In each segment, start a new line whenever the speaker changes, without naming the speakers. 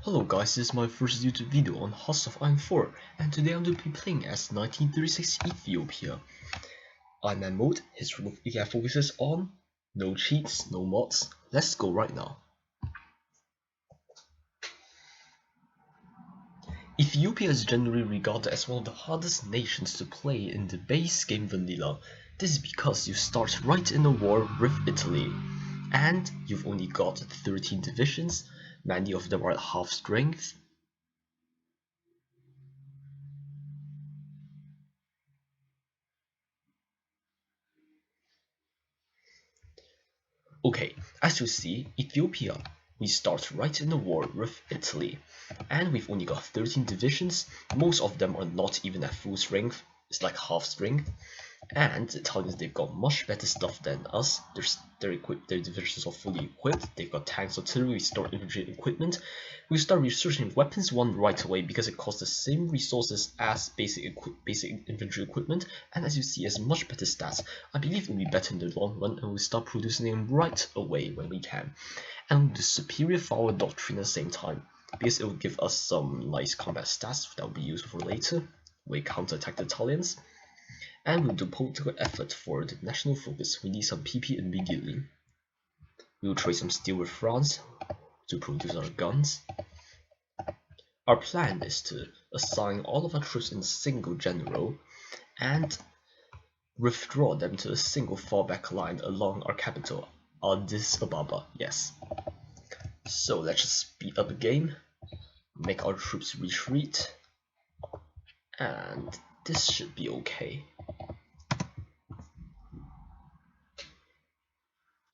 Hello guys, this is my first YouTube video on House of Hoi4, and today I'm going to be playing as 1936 Ethiopia. I'm in mode, history of AI focuses on, no cheats, no mods. Let's go right now. Ethiopia is generally regarded as one of the hardest nations to play in the base game vanilla. This is because you start right in a war with Italy, and you've only got 13 divisions, many of them are at half strength. Okay, as you see, Ethiopia, we start right in the war with Italy, and we've only got 13 divisions. Most of them are not even at full strength, it's like half strength. And the Italians, they've got much better stuff than us. Their divisions are fully equipped. They've got tanks, artillery, stored infantry equipment. We start researching weapons one right away because it costs the same resources as basic infantry equipment, and as you see, has much better stats. I believe it will be better in the long run, and we'll start producing them right away when we can. And the superior forward doctrine at the same time, because it will give us some nice combat stats that will be useful for later. We counterattack the Italians. And we'll do political effort for the national focus. We need some PP immediately. We'll trade some steel with France to produce our guns. Our plan is to assign all of our troops in a single general and withdraw them to a single fallback line along our capital, Addis Ababa. Yes. So let's just speed up the game, make our troops retreat, and this should be okay.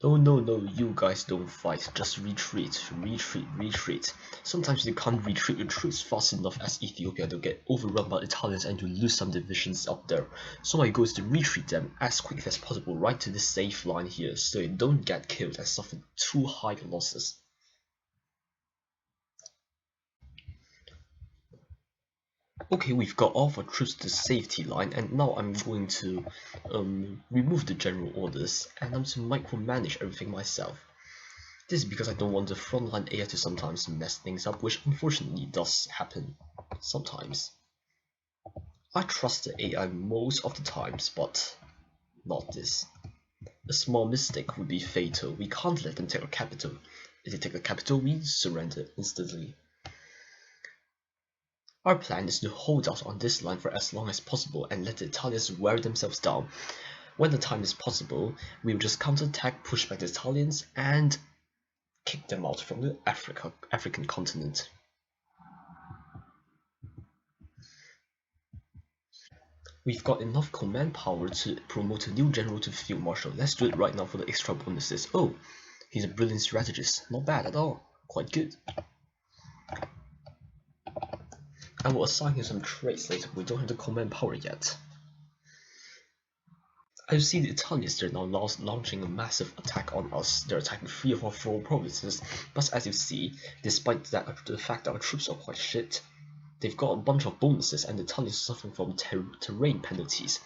Oh no, you guys don't fight, just retreat, retreat, retreat. Sometimes you can't retreat your troops fast enough as Ethiopia to get overrun by Italians and to lose some divisions up there. So my goal is to retreat them as quickly as possible right to the safe line here so they don't get killed and suffer too high losses. Okay, we've got all of our troops to the safety line, and now I'm going to remove the general orders and I'm to micromanage everything myself. This is because I don't want the frontline AI to sometimes mess things up, which unfortunately does happen sometimes. I trust the AI most of the times, but not this. A small mistake would be fatal. We can't let them take our capital. If they take the capital, we surrender instantly. Our plan is to hold out on this line for as long as possible and let the Italians wear themselves down. When the time is possible, we will just counterattack, push back the Italians, and kick them out from the African continent. We've got enough command power to promote a new general to field marshal. Let's do it right now for the extra bonuses. Oh, he's a brilliant strategist. Not bad at all. Quite good. I will assign him some traits later. We don't have the command power yet. I see the Italians, they're now launching a massive attack on us. They're attacking 3 of our 4 provinces, but as you see, despite that, the fact that our troops are quite shit, they've got a bunch of bonuses and the Italians are suffering from terrain penalties,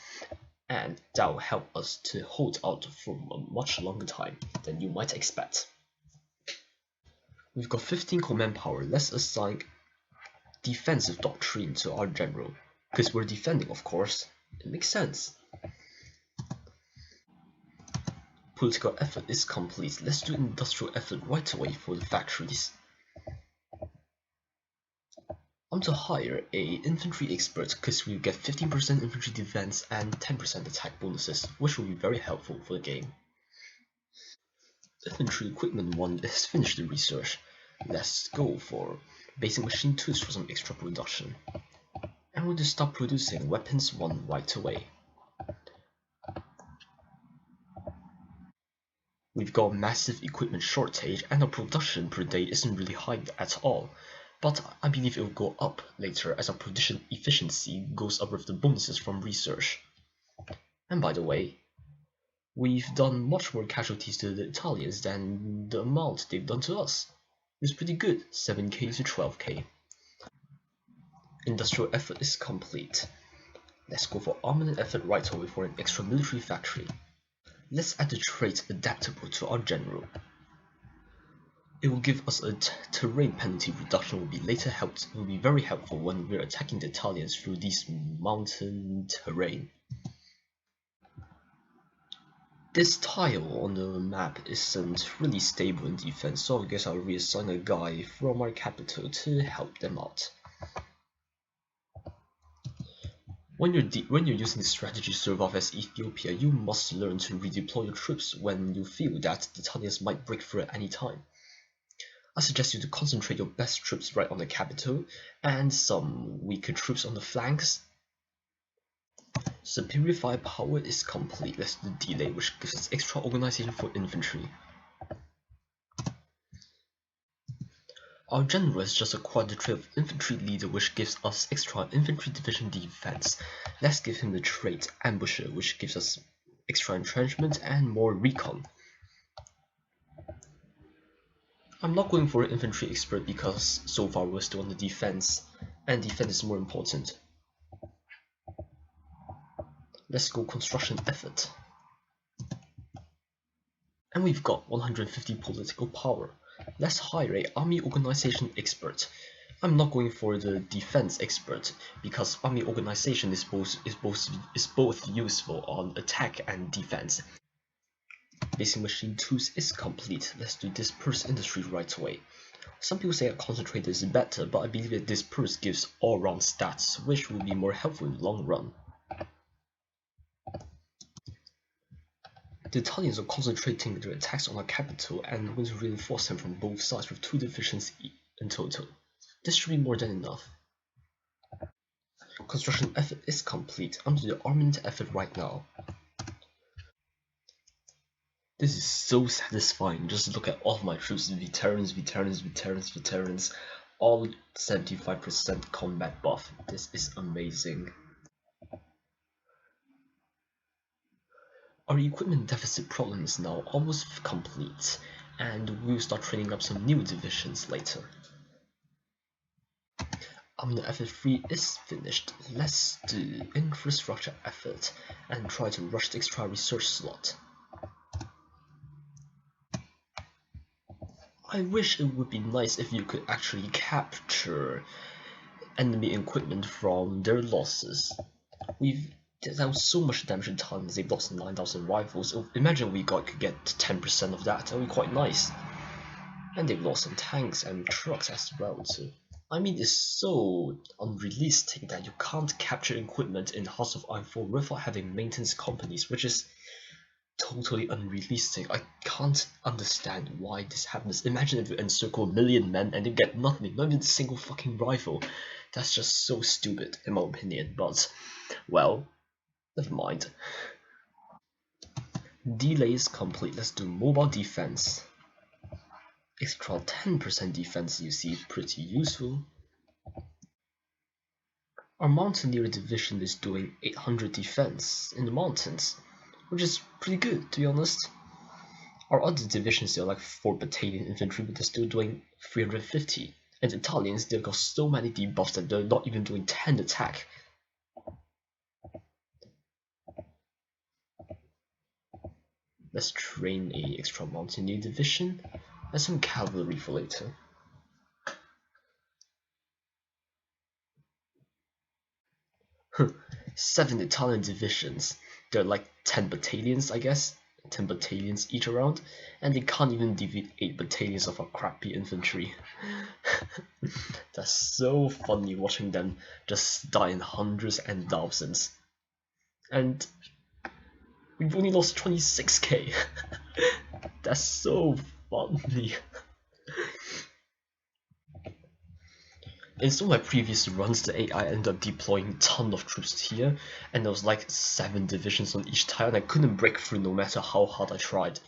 and that will help us to hold out for a much longer time than you might expect. We've got 15 command power. Let's assign defensive doctrine to our general, because we're defending, of course. It makes sense. Political effort is complete. Let's do industrial effort right away for the factories. I'm to hire a infantry expert because we get 15% infantry defense and 10% attack bonuses, which will be very helpful for the game. Infantry equipment 1 has finished the research. Let's go for basic machine tools for some extra production. And we'll just start producing weapons 1 right away. We've got massive equipment shortage and our production per day isn't really high at all, but I believe it will go up later as our production efficiency goes up with the bonuses from research. And by the way, we've done much more casualties to the Italians than the amount they've done to us. It's pretty good, 7k to 12k. Industrial effort is complete. Let's go for armament effort right away for an extra military factory. Let's add the trait adaptable to our general. It will give us a terrain penalty reduction. Will be very helpful when we're attacking the Italians through these mountain terrain. This tile on the map isn't really stable in defense, so I guess I'll reassign a guy from our capital to help them out. When you're using the strategy to survive as Ethiopia, you must learn to redeploy your troops when you feel that the Italians might break through at any time. I suggest you to concentrate your best troops right on the capital and some weaker troops on the flanks. Superior firepower is complete. Let's do delay, which gives us extra organization for infantry. Our general is just a quadrille of infantry leader, which gives us extra infantry division defense. Let's give him the trait ambusher, which gives us extra entrenchment and more recon. I'm not going for an infantry expert because so far we're still on the defense, and defense is more important. Let's go construction effort. And we've got 150 political power. Let's hire a army organization expert. I'm not going for the defense expert because army organization is both useful on attack and defense. Basic machine tools is complete. Let's do disperse industry right away. Some people say a concentrator is better, but I believe that disperse gives all-round stats, which will be more helpful in the long run. The Italians are concentrating their attacks on our capital and going to reinforce them from both sides with 2 divisions in total. This should be more than enough. Construction effort is complete. I'm doing the armament effort right now. This is so satisfying. Just look at all of my troops, veterans, all 75% combat buff. This is amazing. Our equipment deficit problem is now almost complete, and we'll start training up some new divisions later. The effort 3 is finished. Let's do infrastructure effort and try to rush the extra research slot. I wish it would be nice if you could actually capture enemy equipment from their losses. We've done so much damage to tons. They've lost 9,000 rifles. Imagine we could get 10% of that. That would be quite nice. And they've lost some tanks and trucks as well too. I mean, it's so unrealistic that you can't capture equipment in House of Hoi4 without having maintenance companies, which is totally unrealistic. I can't understand why this happens. Imagine if you encircle 1 million men and you get nothing, not even a single fucking rifle. That's just so stupid, in my opinion, but, well, never mind. Delay is complete. Let's do mobile defense. Extra 10% defense, you see, pretty useful. Our Mountaineer division is doing 800 defense in the mountains, which is pretty good, to be honest. Our other divisions, they're like 4 battalion infantry, but they're still doing 350. And the Italians, they've got so many debuffs that they're not even doing 10 attack. Let's train a extra Mountaineer division and some cavalry for later. Seven Italian divisions. They're like 10 battalions, I guess. 10 battalions each around, and they can't even defeat 8 battalions of our crappy infantry. That's so funny watching them just die in hundreds and thousands. And we've only lost 26k. That's so funny. In some of my previous runs, the AI ended up deploying a ton of troops here, and there was like 7 divisions on each tile, and I couldn't break through no matter how hard I tried.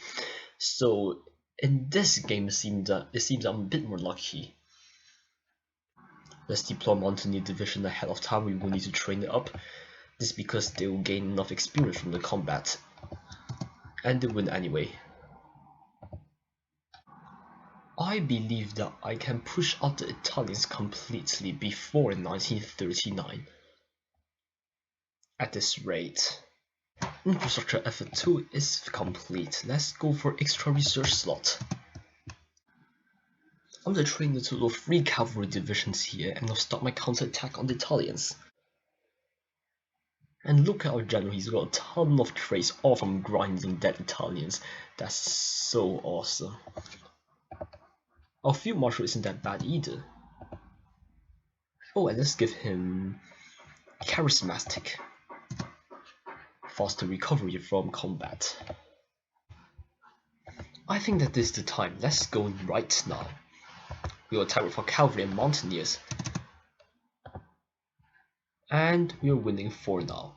So in this game, it seems I'm a bit more lucky. Let's deploy Mountaineer division ahead of time. We will need to train it up. This is because they will gain enough experience from the combat, and they win anyway. I believe that I can push out the Italians completely before 1939. At this rate. Infrastructure effort 2 is complete. Let's go for extra research slot. I'm gonna train a total of 3 cavalry divisions here and I'll start my counterattack on the Italians. And look at our general, he's got a ton of traits, all from grinding dead Italians. That's so awesome. Our field marshal isn't that bad either. Oh, and let's give him charismatic. Faster recovery from combat. I think that this is the time. Let's go right now. We'll attack with our cavalry and mountaineers. And we're winning 4 now.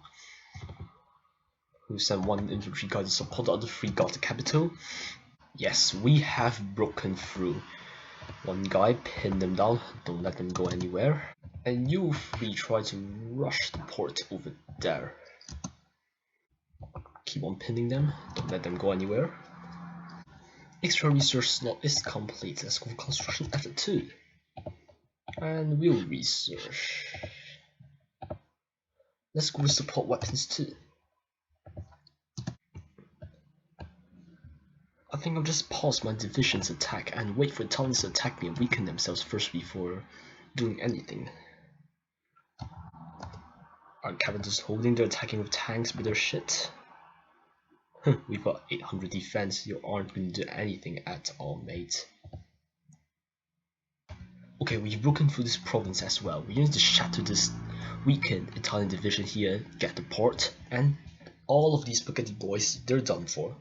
We'll send 1 infantry guy to support the other 3 guard the capital. Yes, we have broken through. 1 guy, pin them down, don't let them go anywhere. And you 3 try to rush the port over there. Keep on pinning them, don't let them go anywhere. Extra research slot is complete. Let's go for construction effort 2. And we'll research. Let's go with support weapons 2. I think I'll just pause my division's attack and wait for Italians to attack me and weaken themselves first before doing anything. Our cavalry's holding, they're attacking with tanks with their shit. We've got 800 defense, you aren't going to do anything at all, mate. Okay, we've broken through this province as well. We need to shatter this weakened Italian division here, get the port, and all of these spaghetti boys, they're done for.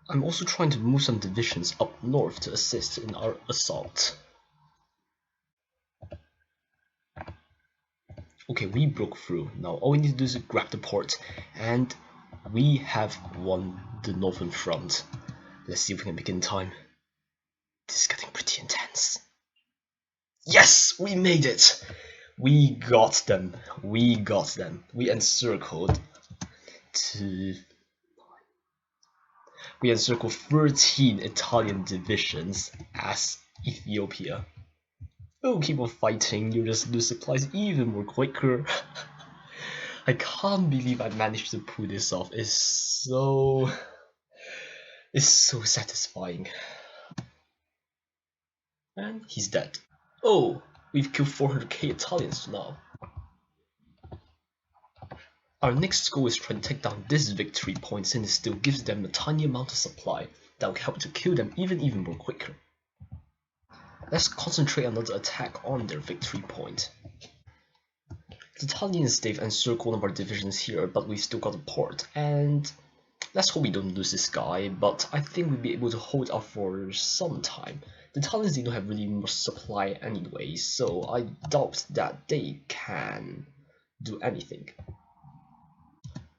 I'm also trying to move some divisions up north to assist in our assault. Okay, we broke through. Now all we need to do is grab the port, and we have won the northern front. Let's see if we can make it in time. This is getting pretty intense. Yes, we made it! We got them. We got them. We encircled 13 Italian divisions as Ethiopia. Oh, keep on fighting, you'll just lose supplies even more quicker. I can't believe I managed to pull this off. It's so satisfying. And he's dead. Oh, we've killed 400k Italians now. Our next goal is trying to take down this victory point since it still gives them a tiny amount of supply that will help to kill them even more quicker. Let's concentrate another attack on their victory point. The Italians, they've encircled one of our divisions here, but we've still got a port, and let's hope we don't lose this guy, but I think we'll be able to hold out for some time. The Italians, they don't have really much supply anyway, so I doubt that they can do anything.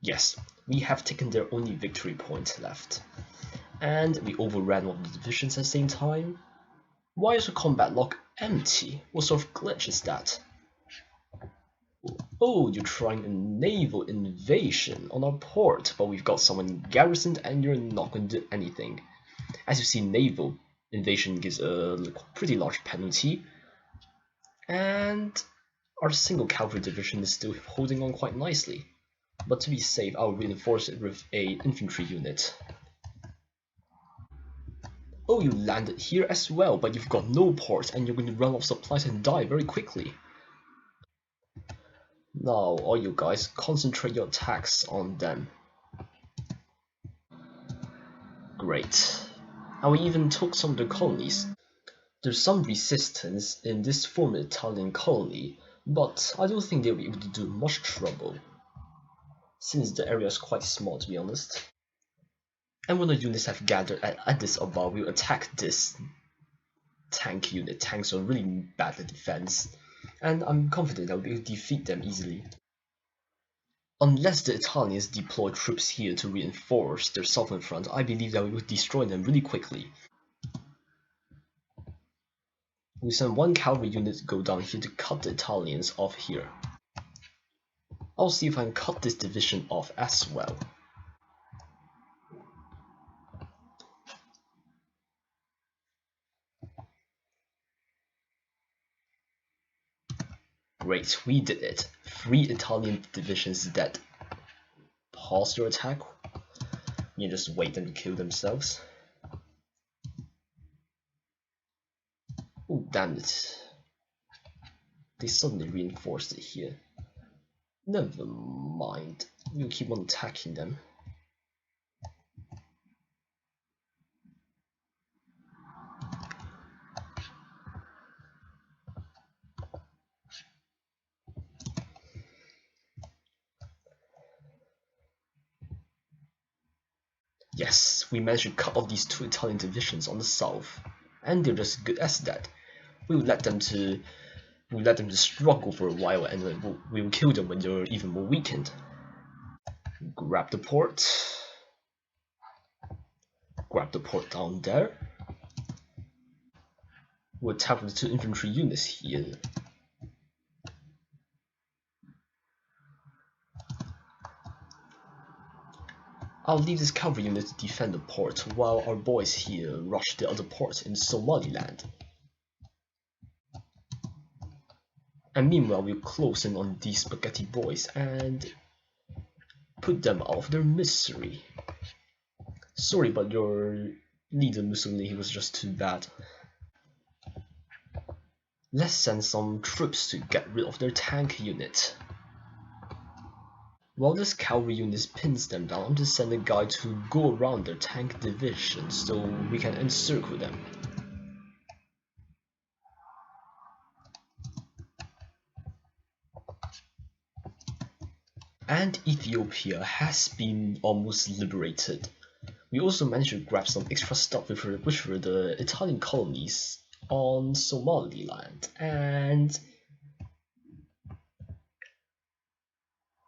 Yes, we have taken their only victory point left, and we overran one of the divisions at the same time. Why is the combat log empty? What sort of glitch is that? Oh, you're trying a naval invasion on our port, but we've got someone garrisoned and you're not going to do anything. As you see, naval invasion gives a pretty large penalty, and our single cavalry division is still holding on quite nicely. But to be safe, I'll reinforce it with an infantry unit. Oh, you landed here as well, but you've got no ports and you're going to run out of supplies and die very quickly. Now, all you guys, concentrate your attacks on them. Great. And we even took some of the colonies. There's some resistance in this former Italian colony, but I don't think they'll be able to do much trouble, since the area is quite small, to be honest. And when the units have gathered at Addis Ababa, we'll attack this tank unit. Tanks are really bad at defense, and I'm confident I'll be able to defeat them easily. Unless the Italians deploy troops here to reinforce their southern front, I believe that we will destroy them really quickly. We send 1 cavalry unit to go down here to cut the Italians off here. I'll see if I can cut this division off as well. Great, we did it. 3 Italian divisions dead. Pause your attack. You just wait them to kill themselves. Oh, damn it. They suddenly reinforced it here. Never mind. We'll keep on attacking them. Yes, we managed to cut off these two Italian divisions on the south, and they're just good as that. We'll let them to struggle for a while, and we will kill them when they're even more weakened. Grab the port. Grab the port down there. We'll attack with the two infantry units here. I'll leave this cavalry unit to defend the port while our boys here rush the other ports in Somaliland. And meanwhile, we'll close in on these spaghetti boys and put them out of their misery. Sorry, but your leader Mussolini was just too bad. Let's send some troops to get rid of their tank unit. While this cavalry unit pins them down, I'm just sending a guy to go around their tank division so we can encircle them. And Ethiopia has been almost liberated. We also managed to grab some extra stuff which were the Italian colonies on Somaliland and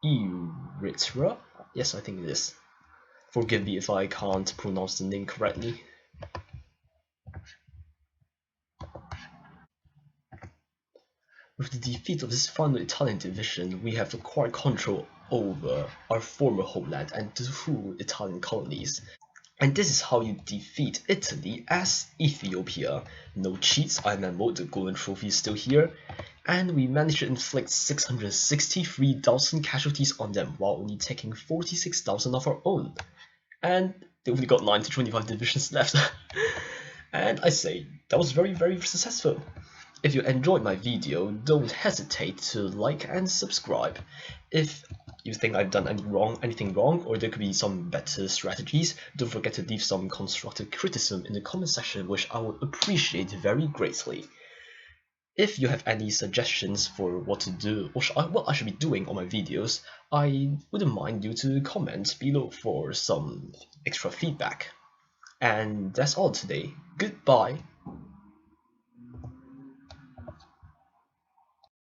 Eritrea? Yes, I think it is. Forgive me if I can't pronounce the name correctly. With the defeat of this final Italian division, we have acquired control over our former homeland and the two Italian colonies. And this is how you defeat Italy as Ethiopia. No cheats, Iron mode, the golden trophy is still here. And we managed to inflict 663,000 casualties on them while only taking 46,000 of our own. And they only got 9 to 25 divisions left. And I say, that was very, very successful. If you enjoyed my video, don't hesitate to like and subscribe. If you think I've done anything wrong, or there could be some better strategies, don't forget to leave some constructive criticism in the comment section, which I would appreciate very greatly. If you have any suggestions for what to do, or what I should be doing on my videos, I wouldn't mind you to comment below for some extra feedback. And that's all today. Goodbye.